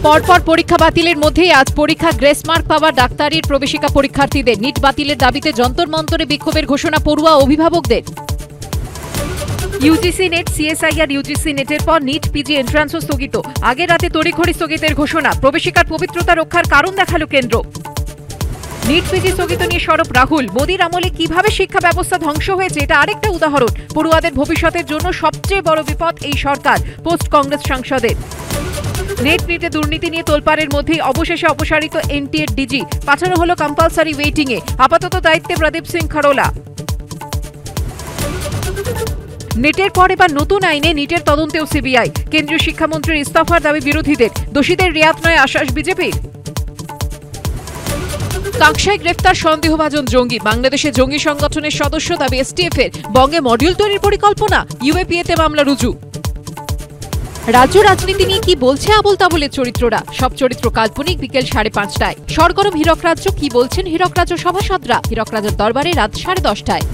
পরপর পরীক্ষা বাতিলের মধ্যেই আজ পরীক্ষা গ্রেস মার্ক পাওয়া ডাক্তারির প্রবেশিকা পরীক্ষার্থীদের। নিট বাতিলের দাবিতে যন্তর মন্তরে বিক্ষোভের ঘোষণা পড়ুয়া অভিভাবকদের। ইউজিসি নেট, সিএসআইআর ইউজিসি নেটের পর নিট পিজি এন্ট্রান্সও স্থগিত। আগের রাতে তড়িঘড়ি স্থগিতের ঘোষণা। প্রবেশিকার পবিত্রতা রক্ষার কারণ দেখালো কেন্দ্র। নিট পিজি স্থগিত নিয়ে সরব রাহুল। মোদির আমলে কিভাবে শিক্ষা ব্যবস্থা ধ্বংস হয়েছে এটা আরেকটা উদাহরণ। পড়ুয়াদের ভবিষ্যতের জন্য সবচেয়ে বড় বিপদ এই সরকার, পোস্ট কংগ্রেস সাংসদের। নিটে দুর্নীতি নিয়ে তোলপাড়ের মধ্যেই অবশেষে অপসারিত এনটিএর ডিজি, পাঠানো হলো কম্পালসারি ওয়েটিং এ। আপাতত দায়িত্বে প্রদীপ সিং খারোলা। নেটের পর এবার নতুন আইনে নিটের তদন্তেও সিবিআই। কেন্দ্রীয় শিক্ষামন্ত্রীর ইস্তফার দাবি বিরোধীদের। দোষীদের রেয়াত নয় আশ্বাস বিজেপির। কাকসায় গ্রেফতার সন্দেহভাজন জঙ্গি। বাংলাদেশে জঙ্গি সংগঠনের সদস্য, দাবি এসটিএফ এর। বঙ্গে মডিউল তৈরির পরিকল্পনা, ইউএপিএতে মামলা রুজু। রাজ্য রাজনীতি নিয়ে কি বলছে আবল তাবলের চরিত্ররা? সব চরিত্র কাল্পনিক। বিকেল 5:30টায় সরগরম হীরক রাজ্য। কি বলছেন হীরক রাজ্য সভাসদরা? হীরক রাজ্যের দরবারে রাত 10:30টায়।